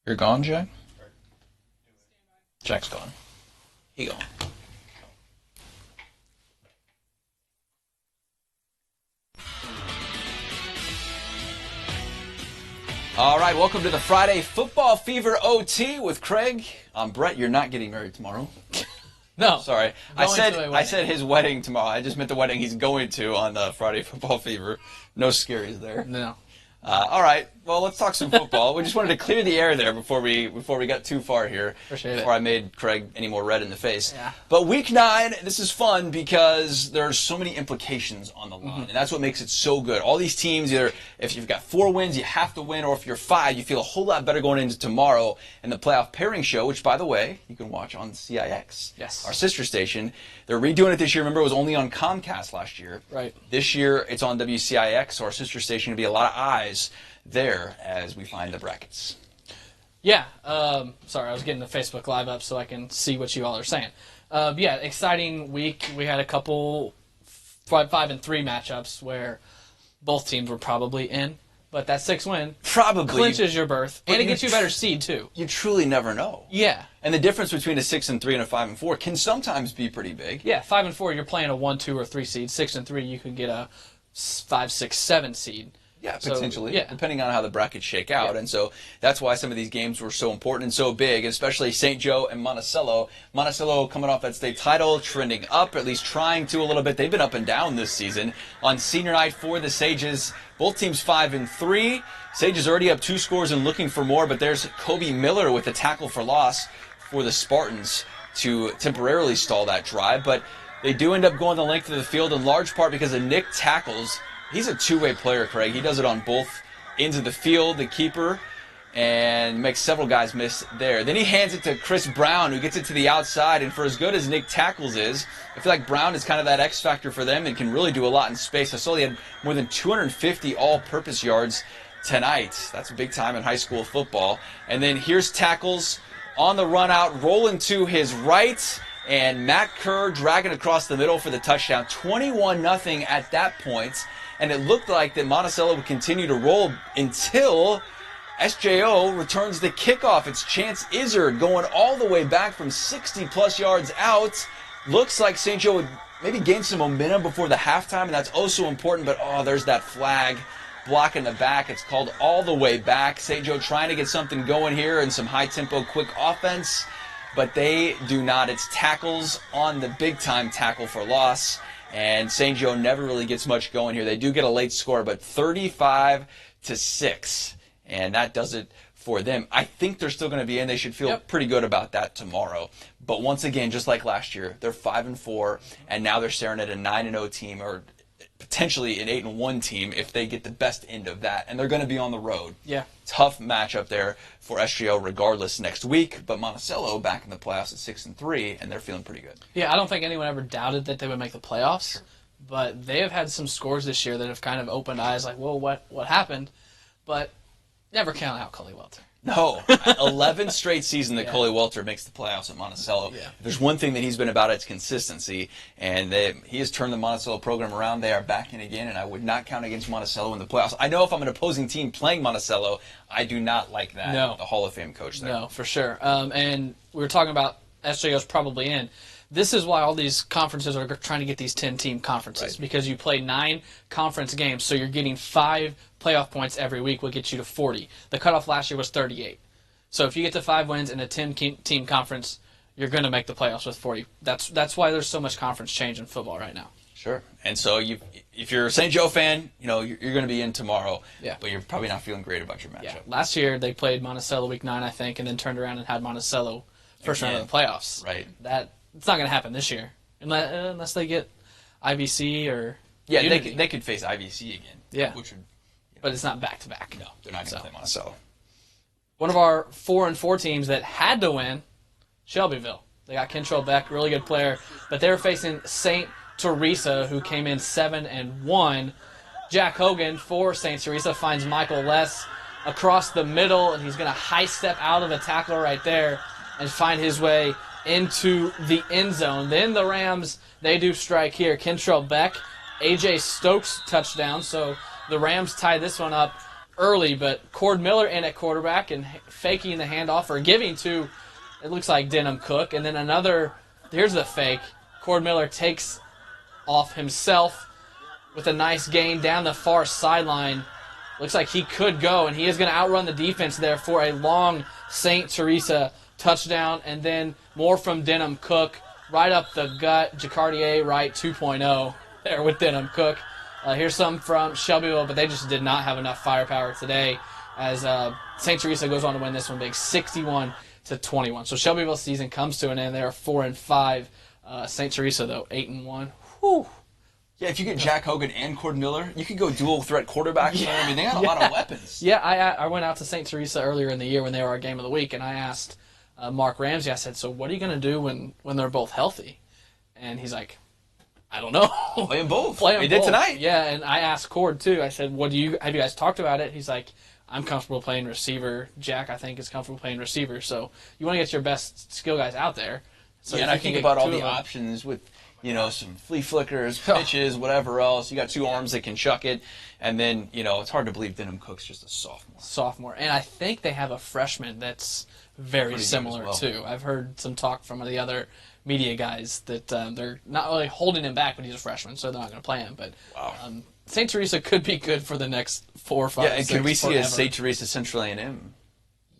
You're gone, Jack? Jack's gone. He gone. All right, welcome to the Friday Football Fever OT with Craig. I'm Bret. You're not getting married tomorrow. No. Sorry. I said his wedding tomorrow. I just meant the wedding he's going to on the Friday Football Fever. No scaries there. No. All right. Well, let's talk some football. We just wanted to clear the air there before we got too far here. Appreciate before it. I made Craig any more red in the face. Yeah. But week 9, this is fun because there's so many implications on the line, and that's what makes it so good. All these teams, either if you've got 4 wins, you have to win, or if you're 5, you feel a whole lot better going into tomorrow and the playoff pairing show, which, by the way, you can watch on CIX, Yes. our sister station. They're redoing it this year. Remember, it was only on Comcast last year. Right. This year, it's on WCIX, so our sister station. Will be a lot of eyes there as we find the brackets. Yeah. Sorry, I was getting the Facebook Live up so I can see what you all are saying. Yeah, exciting week. We had a couple 5-3 matchups where both teams were probably in, but that 6 win Probably clinches your berth, and it gets you a better seed too. You truly never know. Yeah. And the difference between a 6-3 and a 5-4 can sometimes be pretty big. Yeah, 5-4, you're playing a 1, 2, or 3 seed. 6-3, you can get a 5, 6, 7 seed. Yeah, So, potentially, yeah. depending on how the brackets shake out. Yeah. And so that's why some of these games were so important and so big, especially St. Joe and Monticello. Monticello coming off that state title, trending up, at least trying to a little bit. They've been up and down this season. On senior night for the Sages, both teams 5-3. Sages already up 2 scores and looking for more, but there's Kobe Miller with a tackle for loss for the Spartans to temporarily stall that drive. But they do end up going the length of the field in large part because of Nick tackles. He's a two-way player, Craig. He does it on both ends of the field, the keeper, and makes several guys miss there. Then he hands it to Chris Brown, who gets it to the outside. And for as good as Nick tackles is, I feel like Brown is kind of that X factor for them and can really do a lot in space. I saw he had more than 250 all-purpose yards tonight. That's big time in high school football. And then here's tackles on the run out, rolling to his right, and Matt Kerr dragging across the middle for the touchdown. 21-0 at that point. And it looked like that Monticello would continue to roll until SJO returns the kickoff. It's Chance Izzard going all the way back from 60-plus yards out. Looks like St. Joe would maybe gain some momentum before the halftime, and that's also important. But, there's that flag blocking the back. It's called all the way back. St. Joe trying to get something going here and some high-tempo, quick offense. But they do not. It's tackles on the big-time tackle for loss. And St. Joe never really gets much going here. They do get a late score, but 35-6. And that does it for them. I think they're still going to be in. They should feel pretty good about that tomorrow. But once again, just like last year, they're 5-4, and now they're staring at a 9-0 team, or potentially an 8-1 team if they get the best end of that. And they're going to be on the road. Yeah. Tough matchup there for SGO regardless next week. But Monticello back in the playoffs at 6-3, and they're feeling pretty good. Yeah, I don't think anyone ever doubted that they would make the playoffs, but they have had some scores this year that have kind of opened eyes like, whoa, what happened? But never count out Cully Welter. No, 11 straight season that Coley Welter makes the playoffs at Monticello. Yeah. If there's one thing that he's been about, it's consistency, and he has turned the Monticello program around. They are back in again, and I would not count against Monticello in the playoffs. I know if I'm an opposing team playing Monticello, I do not like that. No. The Hall of Fame coach there. No, for sure. And we were talking about SJO's probably in. This is why all these conferences are trying to get these 10-team conferences, because you play 9 conference games, so you're getting 5 playoff points every week will get you to 40. The cutoff last year was 38. So if you get to 5 wins in a 10-team conference, you're going to make the playoffs with 40. That's why there's so much conference change in football right now. Sure. And so if you're a St. Joe fan, you're going to be in tomorrow, Yeah. but you're probably not feeling great about your matchup. Yeah. Last year they played Monticello week 9, I think, and then turned around and had Monticello first round of the playoffs. Right. It's not going to happen this year unless they get IVC or Unity. They could face IVC again. Yeah. Which would, but it's not back-to-back. No, they're not going to play Monticello. One of our 4-4 teams that had to win, Shelbyville. They got Kentrell Beck, really good player, but they were facing St. Theresa, who came in 7-1. Jack Hogan for St. Theresa finds Michael Less across the middle, and he's going to high step out of a tackler right there and find his way into the end zone. Then the Rams, they do strike here. Kentrell Beck, A.J. Stokes touchdown, so the Rams tie this one up early, but Cord Miller in at quarterback and faking the handoff or giving to, it looks like Denham Cook. And then here's the fake. Cord Miller takes off himself with a nice gain down the far sideline. Looks like he could go, and he is going to outrun the defense there for a long St. Theresa touchdown. And then more from Denham Cook, right up the gut. Jacardier right 2.0 there with Denham Cook. Here's some from Shelbyville, but they just did not have enough firepower today as St. Theresa goes on to win this one big, 61-21. So Shelbyville's season comes to an end. They are 4-5. St. Theresa, though, 8-1. Whew. Yeah, if you get Jack Hogan and Cord Miller, you could go dual threat quarterback. Yeah, I mean, they got a lot of weapons. Yeah, I went out to St. Theresa earlier in the year when they were our game of the week, and I asked Mark Ramsey, I said, so what are you going to do when they're both healthy? And he's like, I don't know. Play them both. They did tonight. Yeah, and I asked Cord, too. I said, have you guys talked about it? He's like, I'm comfortable playing receiver. Jack, I think, is comfortable playing receiver. So you want to get your best skill guys out there. So and I think about all the options with, some flea flickers, pitches, whatever else. You got two arms that can chuck it. And then, it's hard to believe Denham Cook's just a sophomore. And I think they have a freshman that's very similar, too. I've heard some talk from the other media guys that they're not really holding him back, but he's a freshman, so they're not going to play him. But St. Theresa could be good for the next 4 or 5 Yeah, and can we see a St. Theresa Central A&M?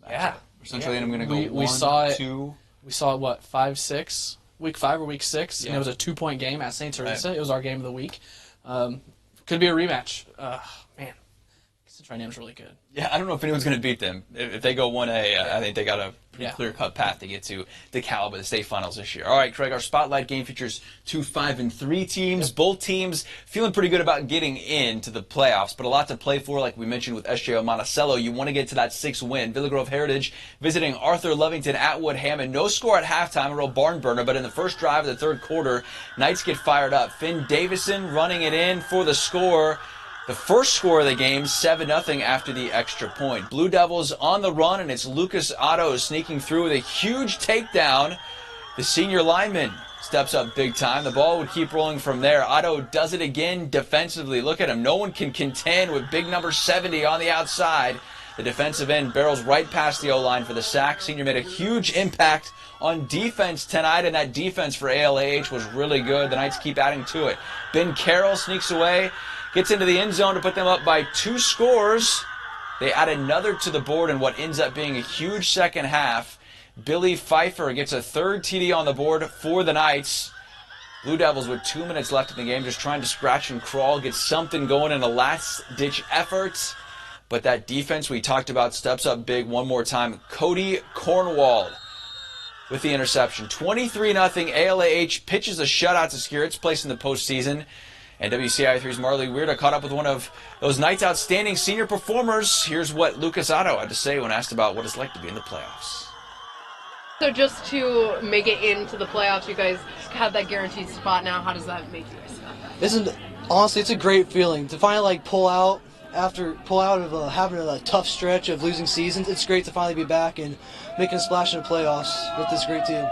Yeah. Central A&M going to go we saw it, 2. We saw it, 5-6? Week 5 or week 6, and it was a 2-point game at St. Theresa. Right. It was our game of the week. Could be a rematch. Man, Central A&M's really good. Yeah, I don't know if anyone's going to beat them. If they go 1A, I think they got a pretty clear-cut path to get to the caliber of the state finals this year. All right, Craig, our Spotlight game features 2 5-3 teams. Yep. Both teams feeling pretty good about getting into the playoffs, but a lot to play for, like we mentioned with SJO Monticello. You want to get to that 6th win. Villa Grove Heritage visiting Arthur Lovington at Wood Hammond. No score at halftime, a real barn burner, but in the first drive of the third quarter, Knights get fired up. Finn Davison running it in for the score. The first score of the game, 7-0 after the extra point. Blue Devils on the run, and it's Lucas Otto sneaking through with a huge takedown. The senior lineman steps up big time. The ball would keep rolling from there. Otto does it again defensively. Look at him. No one can contend with big number 70 on the outside. The defensive end barrels right past the O-line for the sack. Senior made a huge impact on defense tonight, and that defense for ALAH was really good. The Knights keep adding to it. Ben Carroll sneaks away. Gets into the end zone to put them up by 2 scores. They add another to the board in what ends up being a huge second half. Billy Pfeiffer gets a 3rd TD on the board for the Knights. Blue Devils with 2 minutes left in the game, just trying to scratch and crawl, get something going in a last-ditch effort. But that defense we talked about steps up big one more time. Cody Cornwall with the interception. 23-0. ALAH pitches a shutout to secure its place in the postseason. And WCIA 3's Marley Weirda caught up with one of those Knights' outstanding senior performers. Here's what Lucas Otto had to say when asked about what it's like to be in the playoffs. So just to make it into the playoffs, you guys have that guaranteed spot now. How does that make you guys feel? Honestly, it's a great feeling to finally pull out of having a tough stretch of losing seasons. It's great to finally be back and making a splash in the playoffs with this great team.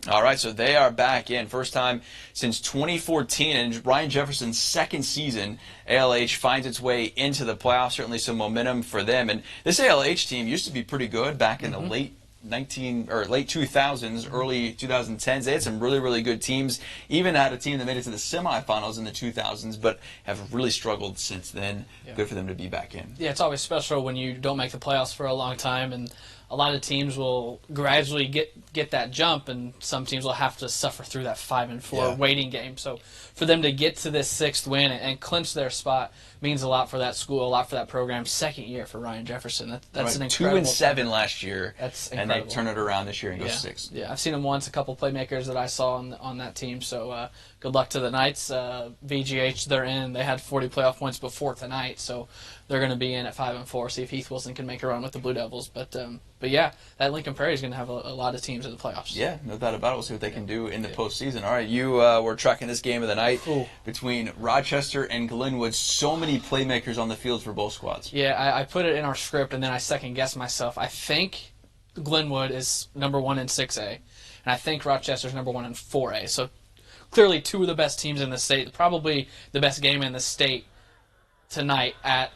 All right, so they are back in. First time since 2014, and Ryan Jefferson's 2nd season, ALH finds its way into the playoffs. Certainly some momentum for them. And this ALH team used to be pretty good back in the late 2000s, early 2010s. They had some really, really good teams. Even had a team that made it to the semifinals in the 2000s, but have really struggled since then. Yeah. Good for them to be back in. Yeah, it's always special when you don't make the playoffs for a long time, and a lot of teams will gradually get that jump, and some teams will have to suffer through that 5-4 waiting game. So for them to get to this 6th win and clinch their spot means a lot for that school, a lot for that program. 2nd year for Ryan Jefferson. That's an incredible 2-7 last year. That's incredible. And they turn it around this year and go 6. Yeah, I've seen them once. A couple playmakers that I saw on that team. So good luck to the Knights. VGH, they're in. They had 40 playoff points before tonight, so they're going to be in at 5-4. See if Heath Wilson can make a run with the Blue Devils. But yeah, that Lincoln Prairie is going to have a lot of teams in the playoffs. Yeah, no doubt about it. We'll see what they can do in the postseason. All right, you were tracking this game of the night between Rochester and Glenwood. So many playmakers on the field for both squads. Yeah, I put it in our script, and then I second-guessed myself. I think Glenwood is number 1 in 6A, and I think Rochester's number 1 in 4A. So clearly 2 of the best teams in the state, probably the best game in the state tonight at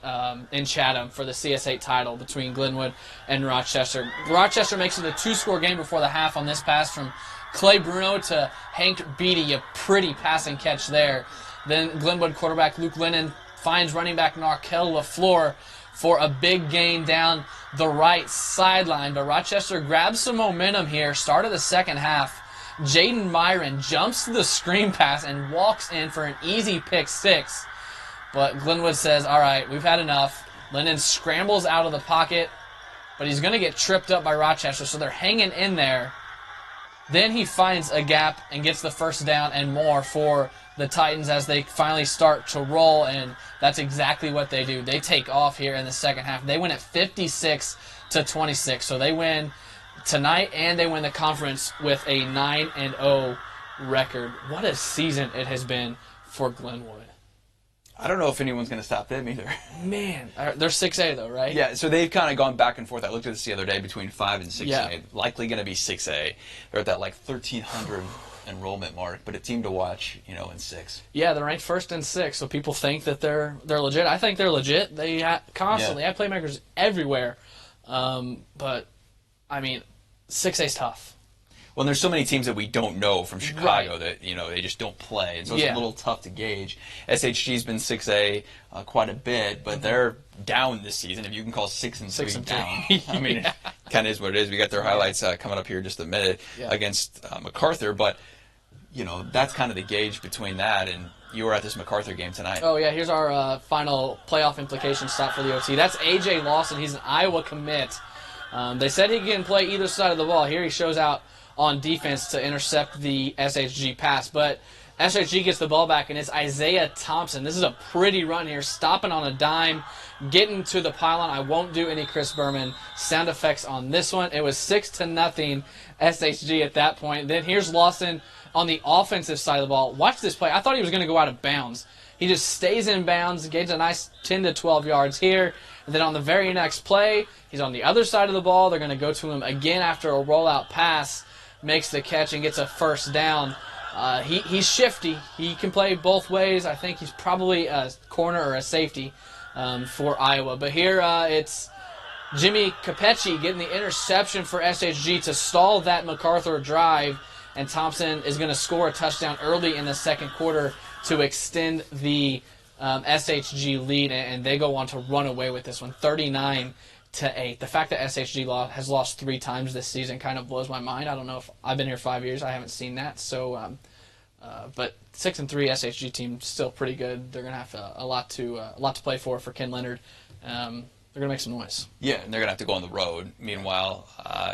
in Chatham for the CS8 title between Glenwood and Rochester. Rochester makes it a 2-score game before the half on this pass from Clay Bruno to Hank Beatty, a pretty passing catch there. Then Glenwood quarterback Luke Lennon finds running back Narkel LaFleur for a big gain down the right sideline. But Rochester grabs some momentum here, start of the second half. Jaden Myron jumps to the screen pass and walks in for an easy pick 6. But Glenwood says, all right, we've had enough. Lennon scrambles out of the pocket, but he's going to get tripped up by Rochester, so they're hanging in there. Then he finds a gap and gets the first down and more for the Titans as they finally start to roll, and that's exactly what they do. They take off here in the second half. They win at 56-26, so they win tonight and they win the conference with a 9-0 record. What a season it has been for Glenwood. I don't know if anyone's going to stop them either. Man, they're 6A though, right? Yeah, so they've kind of gone back and forth. I looked at this the other day between 5 and 6A. Yeah. Likely going to be 6A. They're at that like 1,300 enrollment mark, but a team to watch, in 6. Yeah, they're ranked first in 6, so people think that they're legit. I think they're legit. They constantly have playmakers everywhere, but I mean, 6A's tough. Well, there's so many teams that we don't know from Chicago Right. that, they just don't play. And so it's a little tough to gauge. SHG's been 6A quite a bit, but they're down this season, if you can call 6-3 down. I mean, it kind of is what it is. We got their highlights coming up here in just a minute against McArthur, but, that's kind of the gauge between that and you were at this McArthur game tonight. Oh, yeah, here's our final playoff implication stop for the OT. That's A.J. Lawson. He's an Iowa commit. They said he can play either side of the ball. Here he shows out on defense to intercept the SHG pass, but SHG gets the ball back, and it's Isaiah Thompson. This is a pretty run here, stopping on a dime, getting to the pylon. I won't do any Chris Berman sound effects on this one. It was 6-0 SHG at that point. Then here's Lawson on the offensive side of the ball. Watch this play. I thought he was going to go out of bounds. He just stays in bounds, gains a nice 10 to 12 yards here. And then on the very next play, he's on the other side of the ball. They're going to go to him again after a rollout pass. Makes the catch and gets a first down. He's shifty. He can play both ways. I think he's probably a corner or a safety for Iowa. But here it's Jimmy Capecci getting the interception for SHG to stall that McArthur drive. And Thompson is going to score a touchdown early in the second quarter to extend the SHG lead. And they go on to run away with this one, 39-8. The fact that SHG has lost 3 times this season kind of blows my mind. I don't know if I've been here 5 years. I haven't seen that. So, but 6-3 SHG team still pretty good. They're gonna have a lot to play for Ken Leonard. They're going to make some noise. Yeah, and they're going to have to go on the road. Meanwhile,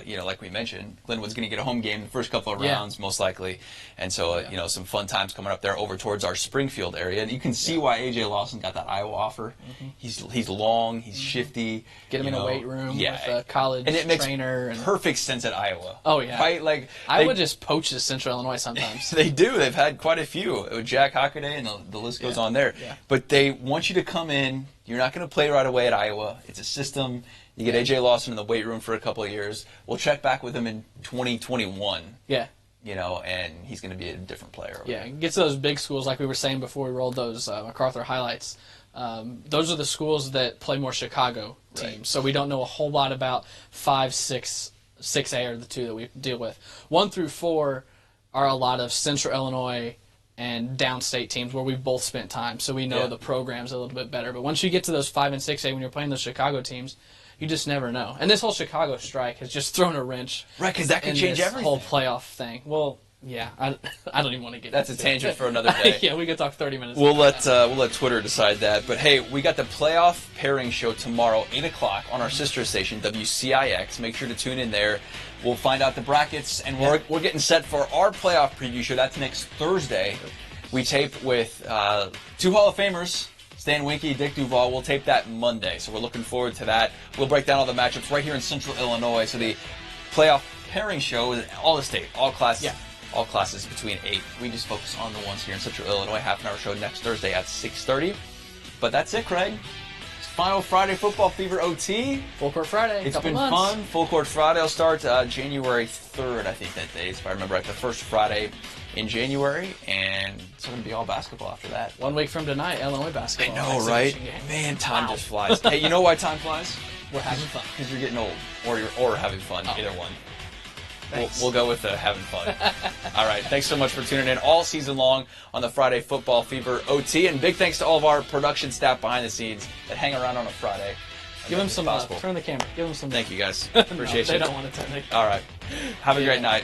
like we mentioned, Glenwood's going to get a home game the first couple of rounds, most likely. And so, some fun times coming up there over towards our Springfield area. And you can see why A.J. Lawson got that Iowa offer. Mm-hmm. He's long, he's shifty. Get him in a weight room with a college and it makes trainer. Perfect sense at Iowa. Oh, yeah. Right? Like, I would just poach to Central Illinois sometimes. They do. They've had quite a few. With Jack Hockaday, and the list goes on there. Yeah. But they want you to come in. You're not going to play right away at Iowa. It's a system. You get A.J. Lawson in the weight room for a couple of years. We'll check back with him in 2021. Yeah. And he's going to be a different player. Yeah, gets those big schools like we were saying before we rolled those McArthur highlights. Those are the schools that play more Chicago teams. Right. So we don't know a whole lot about 5, 6, 6A are the two that we deal with. 1 through 4 are a lot of Central Illinois and downstate teams where we've both spent time, so we know the programs a little bit better. But once you get to those 5 and 6A, when you're playing those Chicago teams, you just never know. And this whole Chicago strike has just thrown a wrench. Right, because that can change everything. Whole playoff thing. Well, yeah, I don't even want to get. That's a tangent for another day. Yeah, we could talk 30 minutes. We'll let Twitter decide that. But hey, we got the playoff pairing show tomorrow, 8:00 on our sister station WCIX. Make sure to tune in there. We'll find out the brackets, and we're getting set for our playoff preview show. That's next Thursday. We tape with 2 Hall of Famers, Stan Winky, Dick Duval. We'll tape that Monday, so we're looking forward to that. We'll break down all the matchups right here in Central Illinois. So the playoff pairing show is all the state, all classes. Yeah. All classes between 8. We just focus on the ones here in Central Illinois. Half an hour show next Thursday at 6:30. But that's it, Craig. final Friday Football Fever OT. Full Court Friday. It's couple been months. fun. Full Court Friday will start January 3rd, I think that day, if I remember right. The first Friday in January, and it's going to be all basketball after that. 1 week from tonight, Illinois I basketball. know, right? Exhibition game. Man, time just flies. Hey, you know why time flies? We're having fun. Because you're getting old, or having fun. Oh. Either one. Thanks. We'll go with having fun. All right. Thanks so much for tuning in all season long on the Friday Football Fever OT. And big thanks to all of our production staff behind the scenes that hang around on a Friday. Give them some. Possible. Turn the camera. Give them some. Thank you guys. Appreciate They you. don't want to turn the. All right. Have a great night.